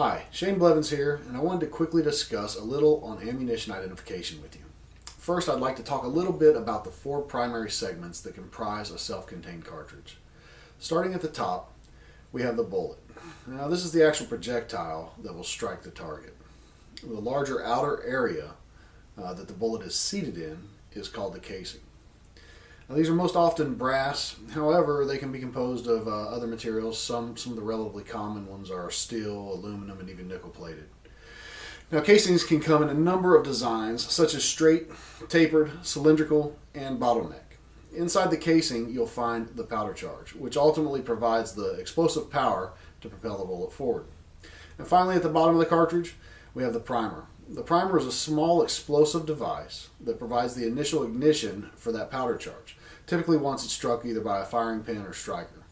Hi, Shane Blevins here, and I wanted to quickly discuss a little on ammunition identification with you. First, I'd like to talk a little bit about the four primary segments that comprise a self-contained cartridge. Starting at the top, we have the bullet. Now, this is the actual projectile that will strike the target. The larger outer area that the bullet is seated in is called the casing. Now, these are most often brass. However, they can be composed of other materials. Some of the relatively common ones are steel, aluminum, and even nickel plated. Now, casings can come in a number of designs, such as straight, tapered, cylindrical, and bottleneck. Inside the casing, you'll find the powder charge, which ultimately provides the explosive power to propel the bullet forward. And finally, at the bottom of the cartridge, we have the primer. The primer is a small explosive device that provides the initial ignition for that powder charge, typically once it's struck either by a firing pin or striker.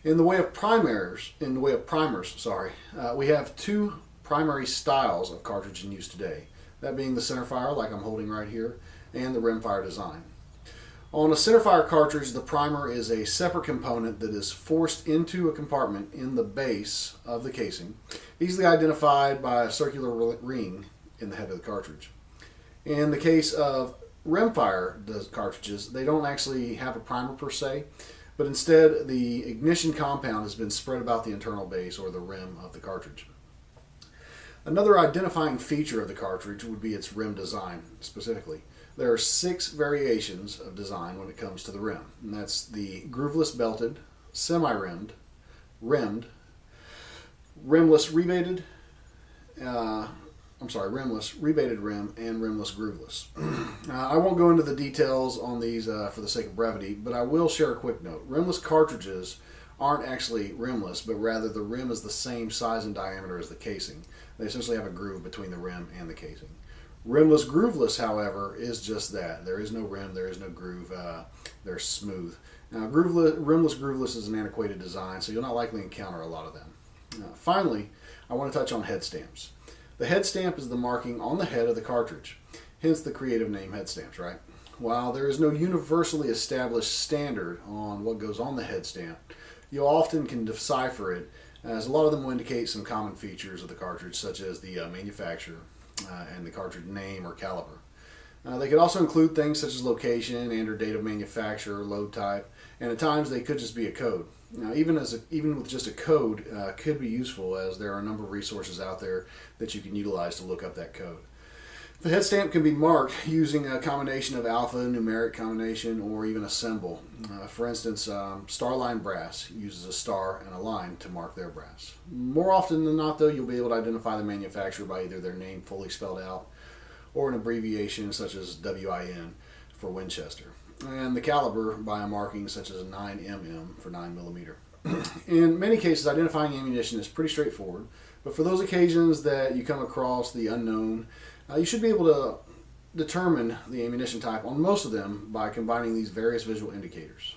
In the way of primers, we have two primary styles of cartridge in use today, that being the centerfire, like I'm holding right here, and the rimfire design. On a centerfire cartridge, the primer is a separate component that is forced into a compartment in the base of the casing, easily identified by a circular ring in the head of the cartridge. In the case of rimfire cartridges, they don't actually have a primer per se, but instead the ignition compound has been spread about the internal base or the rim of the cartridge. Another identifying feature of the cartridge would be its rim design specifically. There are 6 variations of design when it comes to the rim, and that's the grooveless belted, semi-rimmed, rimmed, rimless rebated, rebated rim, and rimless grooveless. I won't go into the details on these for the sake of brevity, but I will share a quick note. Rimless cartridges aren't actually rimless, but rather the rim is the same size and diameter as the casing. They essentially have a groove between the rim and the casing. Rimless grooveless, however, is just that. There is no rim, there is no groove, they're smooth. Now, rimless grooveless is an antiquated design, so you'll not likely encounter a lot of them. Finally, I want to touch on head stamps. The head stamp is the marking on the head of the cartridge, hence the creative name head stamps, right? While there is no universally established standard on what goes on the head stamp, you often can decipher it, as a lot of them will indicate some common features of the cartridge, such as the manufacturer and the cartridge name or caliber. They could also include things such as location and or date of manufacture, load type, and at times they could just be a code. Now, even with just a code could be useful, as there are a number of resources out there that you can utilize to look up that code. The head stamp can be marked using a combination of alphanumeric combination or even a symbol. For instance, Starline Brass uses a star and a line to mark their brass. More often than not, though, you'll be able to identify the manufacturer by either their name fully spelled out or an abbreviation such as WIN for Winchester, and the caliber by a marking such as a 9mm for 9mm. In many cases, identifying ammunition is pretty straightforward, but for those occasions that you come across the unknown, you should be able to determine the ammunition type on most of them by combining these various visual indicators.